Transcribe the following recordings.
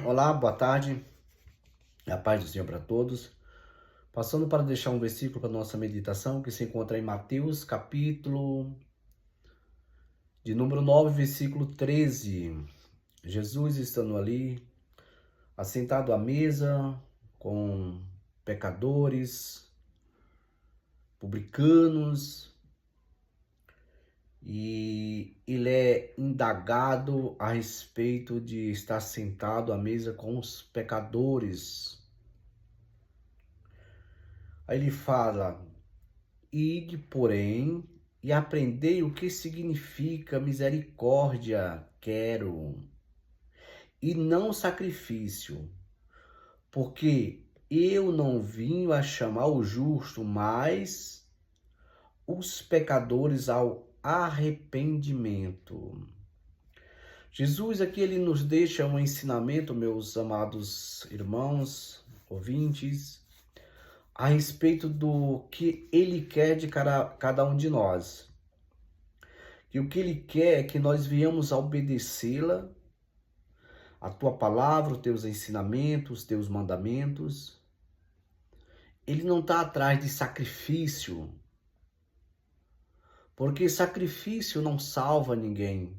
Olá, boa tarde. A paz do Senhor para todos. Passando para deixar um versículo para nossa meditação que se encontra em Mateus, capítulo de número 9, versículo 13. Jesus estando ali, assentado à mesa com pecadores, publicanos, e ele é indagado a respeito de estar sentado à mesa com os pecadores. Aí ele fala: ide, porém, e aprendei o que significa misericórdia, quero, e não sacrifício, porque eu não vim a chamar o justo, mas os pecadores ao arrependimento. Jesus aqui ele nos deixa um ensinamento, meus amados irmãos, ouvintes, a respeito do que ele quer de cada um de nós. E o que ele quer é que nós venhamos a obedecê-la, a tua palavra, os teus ensinamentos, os teus mandamentos. Ele não está atrás de sacrifício, porque sacrifício não salva ninguém.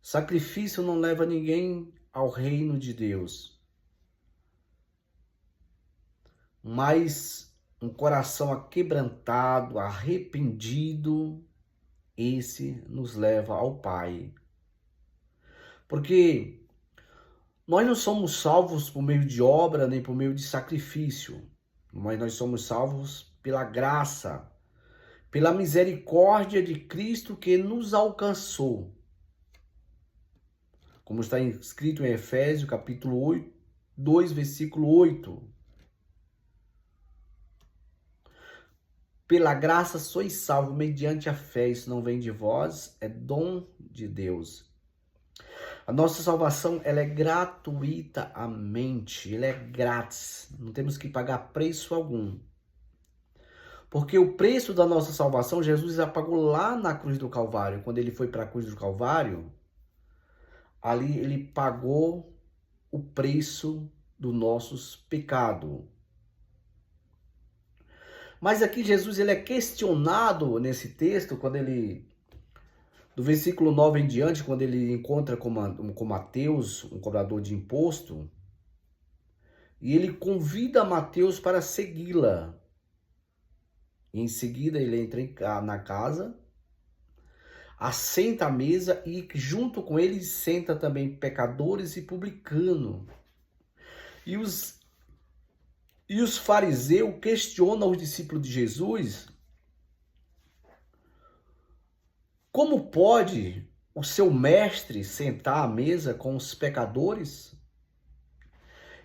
Sacrifício não leva ninguém ao reino de Deus. Mas um coração aquebrantado, arrependido, esse nos leva ao Pai. Porque nós não somos salvos por meio de obra, nem por meio de sacrifício, mas nós somos salvos pela graça, pela misericórdia de Cristo que nos alcançou. Como está escrito em Efésios, capítulo 8, 2, versículo 8. Pela graça sois salvos mediante a fé, isso não vem de vós, é dom de Deus. A nossa salvação, ela é gratuitamente, ela é grátis, não temos que pagar preço algum. Porque o preço da nossa salvação, Jesus já pagou lá na cruz do Calvário. Quando ele foi para a cruz do Calvário, ali ele pagou o preço dos nossos pecados. Mas aqui Jesus ele é questionado nesse texto, quando ele, do versículo 9 em diante, quando ele encontra com Mateus, um cobrador de imposto, e ele convida Mateus para segui-la. Em seguida ele entra na casa, assenta à mesa e junto com ele senta também pecadores e publicanos. E os fariseus questionam os discípulos de Jesus: como pode o seu mestre sentar à mesa com os pecadores?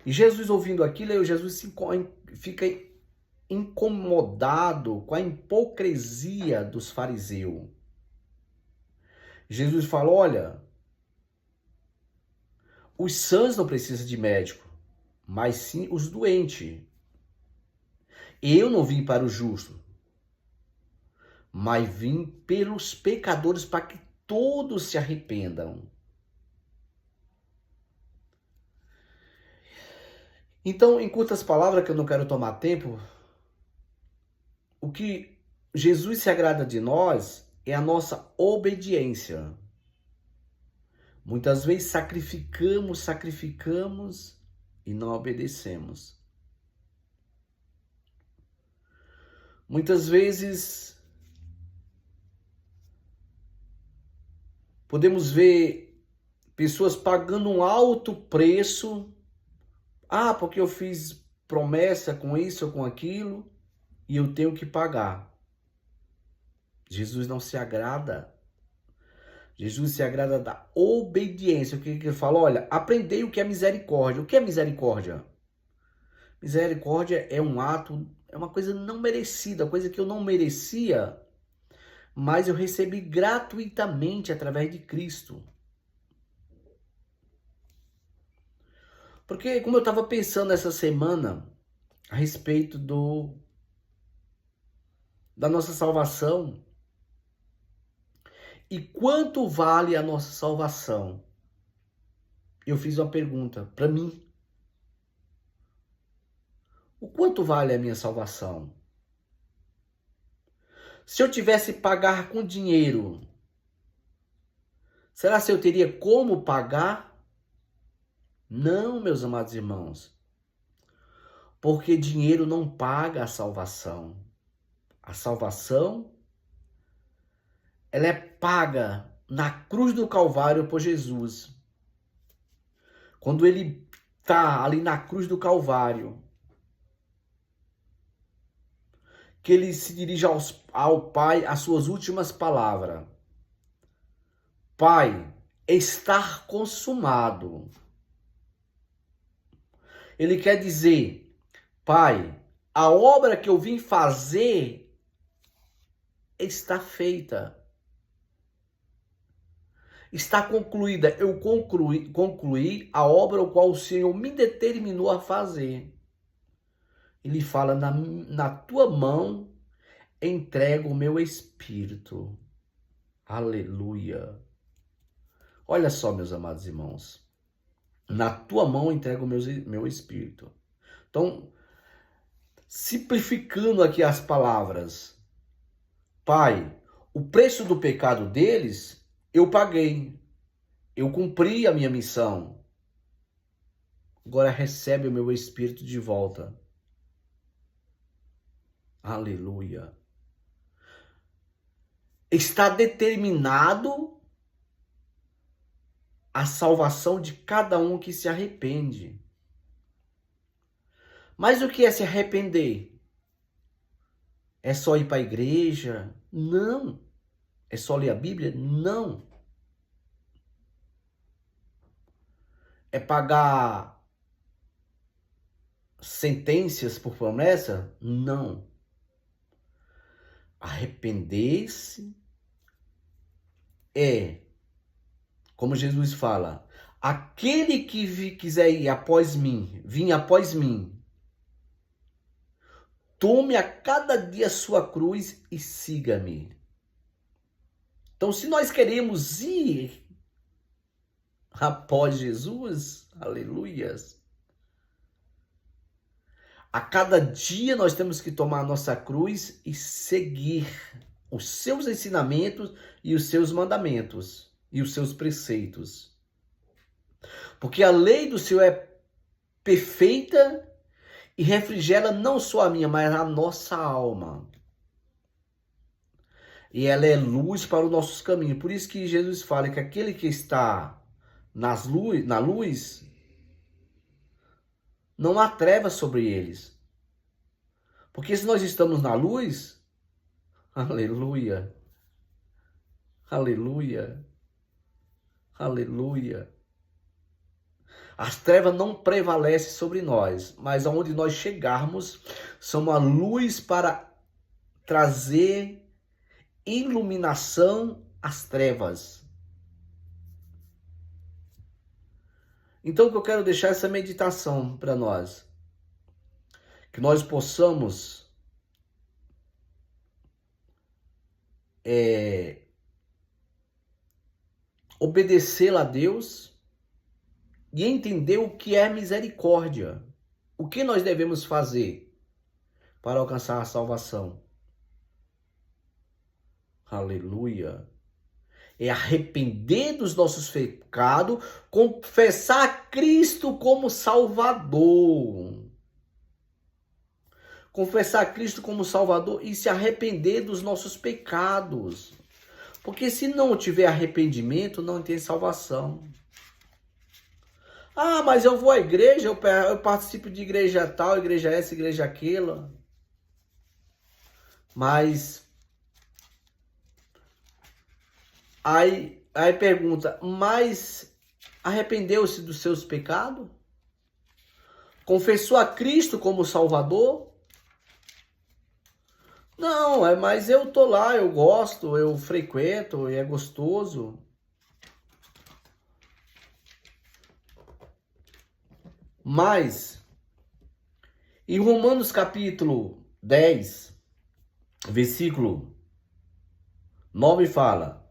E Jesus, ouvindo aquilo, Jesus fica incomodado com a hipocrisia dos fariseus. Jesus fala: olha, os sãos não precisam de médico, mas sim os doentes. Eu não vim para o justo, mas vim pelos pecadores, para que todos se arrependam. Então, em curtas palavras, que eu não quero tomar tempo, o que Jesus se agrada de nós é a nossa obediência. Muitas vezes sacrificamos e não obedecemos. Muitas vezes podemos ver pessoas pagando um alto preço. Porque eu fiz promessa com isso ou com aquilo e eu tenho que pagar. Jesus não se agrada. Jesus se agrada da obediência. O que ele fala? Olha, aprendei o que é misericórdia. O que é misericórdia? Misericórdia é um ato, é uma coisa não merecida, coisa que eu não merecia, mas eu recebi gratuitamente através de Cristo. Porque, como eu estava pensando essa semana a respeito da nossa salvação, e quanto vale a nossa salvação? eu fiz uma pergunta para mim. O quanto vale a minha salvação? Se eu tivesse que pagar com dinheiro, será que eu teria como pagar? Não, meus amados irmãos. Porque dinheiro não paga a salvação. A salvação, ela é paga na cruz do Calvário por Jesus. Quando ele está ali na cruz do Calvário, que ele se dirige ao Pai, as suas últimas palavras. Pai, está consumado. Ele quer dizer, Pai, a obra que eu vim fazer está feita. Está concluída. Eu concluí a obra o qual o Senhor me determinou a fazer. Ele fala, na tua mão entrego o meu espírito. Aleluia. Olha só, meus amados irmãos. Na tua mão entrego o meu espírito. Então, simplificando aqui as palavras. Pai, o preço do pecado deles, eu paguei. Eu cumpri a minha missão. Agora recebe o meu espírito de volta. Aleluia. Está determinado a salvação de cada um que se arrepende. Mas o que é se arrepender? É só ir para a igreja? Não. É só ler a Bíblia? Não. É pagar sentenças por promessa? Não. Arrepender-se é, como Jesus fala, aquele que quiser ir após mim, vir após mim, tome a cada dia a sua cruz e siga-me. Então, se nós queremos ir após Jesus, aleluias, a cada dia nós temos que tomar a nossa cruz e seguir os seus ensinamentos e os seus mandamentos e os seus preceitos. Porque a lei do Senhor é perfeita e refrigera não só a minha, mas a nossa alma. E ela é luz para os nossos caminhos. Por isso que Jesus fala que aquele que está na luz, não há trevas sobre eles. Porque se nós estamos na luz, aleluia, aleluia, aleluia. As trevas não prevalecem sobre nós, mas aonde nós chegarmos, são uma luz para trazer iluminação às trevas. Então, o que eu quero deixar essa meditação para nós, que nós possamos obedecer a Deus e entender o que é misericórdia. O que nós devemos fazer para alcançar a salvação? Aleluia. É arrepender dos nossos pecados, confessar Cristo como Salvador. Confessar Cristo como Salvador e se arrepender dos nossos pecados. Porque se não tiver arrependimento, não tem salvação. Ah, mas eu vou à igreja, eu participo de igreja tal, igreja essa, igreja aquela. Mas aí pergunta, mas arrependeu-se dos seus pecados? Confessou a Cristo como Salvador? Não, mas eu tô lá, eu gosto, eu frequento, e é gostoso. Mas, em Romanos capítulo 10, versículo 9 fala: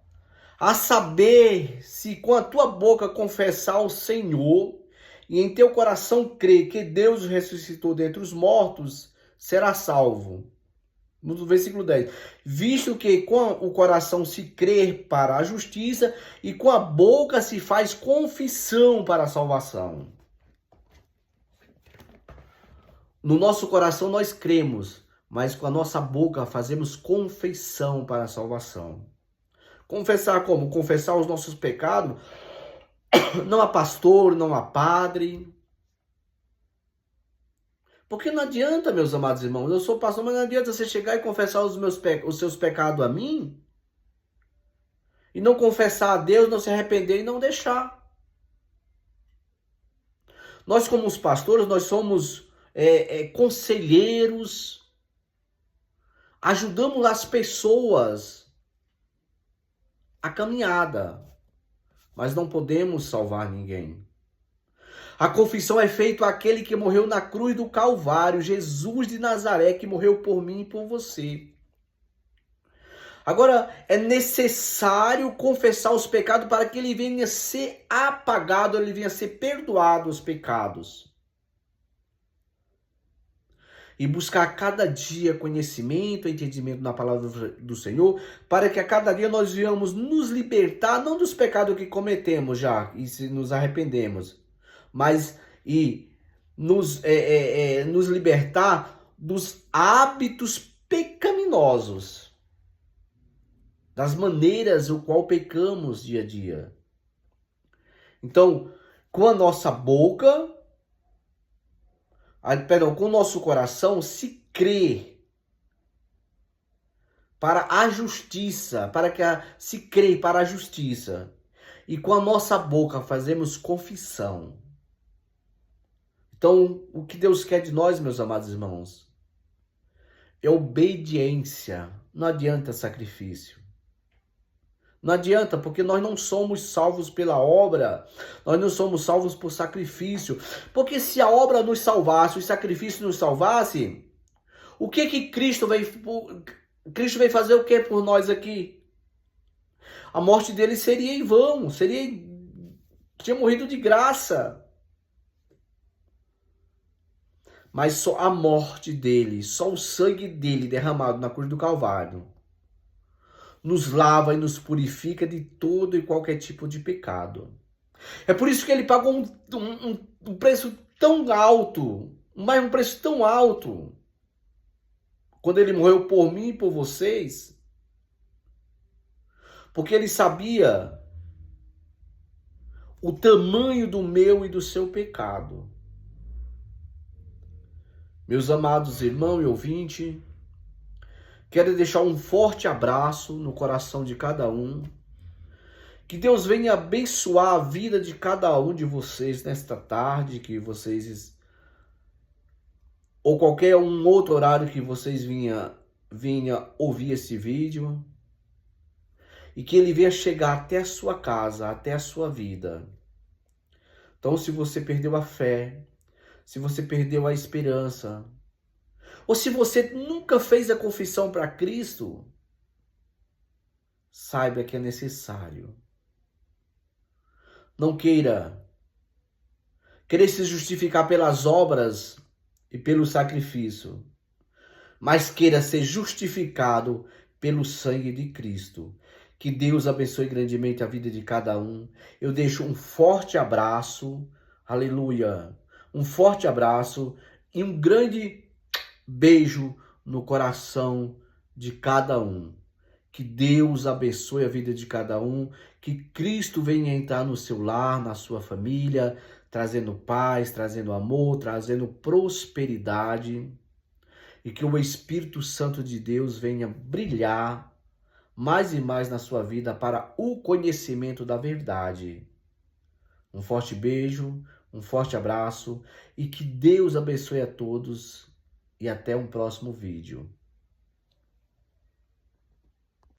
a saber, se com a tua boca confessar o Senhor e em teu coração crer que Deus o ressuscitou dentre os mortos, será salvo. No versículo 10. Visto que com o coração se crê para a justiça e com a boca se faz confissão para a salvação. No nosso coração nós cremos, mas com a nossa boca fazemos confissão para a salvação. Confessar como? Confessar os nossos pecados, não a pastor, não a padre. Porque não adianta, meus amados irmãos, eu sou pastor, mas não adianta você chegar e confessar os seus pecados a mim e não confessar a Deus, não se arrepender e não deixar. Nós, como os pastores, nós somos conselheiros, ajudamos as pessoas a caminhada, mas não podemos salvar ninguém. A confissão é feita àquele que morreu na cruz do Calvário, Jesus de Nazaré, que morreu por mim e por você. Agora, é necessário confessar os pecados para que ele venha ser apagado, ele venha ser perdoado os pecados. E buscar a cada dia conhecimento, entendimento na palavra do Senhor, para que a cada dia nós venhamos nos libertar, não dos pecados que cometemos já, e se nos arrependemos, mas nos libertar dos hábitos pecaminosos, das maneiras o qual pecamos dia a dia. Então, com a nossa boca, com o nosso coração se crê para a justiça, se crê para a justiça, e com a nossa boca fazemos confissão. Então, o que Deus quer de nós, meus amados irmãos, é obediência. Não adianta sacrifício. Não adianta, porque nós não somos salvos pela obra, nós não somos salvos por sacrifício. Porque se a obra nos salvasse, o sacrifício nos salvasse, o que Cristo veio fazer o que por nós aqui? A morte dele seria em vão, tinha morrido de graça. Mas só a morte dele, só o sangue dele derramado na cruz do Calvário, nos lava e nos purifica de todo e qualquer tipo de pecado. É por isso que ele pagou um preço tão alto, mas um preço tão alto, quando ele morreu por mim e por vocês, porque ele sabia o tamanho do meu e do seu pecado. Meus amados irmãos e ouvintes, quero deixar um forte abraço no coração de cada um. Que Deus venha abençoar a vida de cada um de vocês nesta tarde, que vocês, ou qualquer um outro horário que vocês venha ouvir esse vídeo. E que ele venha chegar até a sua casa, até a sua vida. Então, se você perdeu a fé, se você perdeu a esperança, ou se você nunca fez a confissão para Cristo, saiba que é necessário. Não querer se justificar pelas obras e pelo sacrifício, mas queira ser justificado pelo sangue de Cristo. Que Deus abençoe grandemente a vida de cada um. Eu deixo um forte abraço, aleluia, um forte abraço e um grande beijo no coração de cada um. Que Deus abençoe a vida de cada um, que Cristo venha entrar no seu lar, na sua família, trazendo paz, trazendo amor, trazendo prosperidade, e que o Espírito Santo de Deus venha brilhar mais e mais na sua vida para o conhecimento da verdade. Um forte beijo, um forte abraço, e que Deus abençoe a todos, e até um próximo vídeo.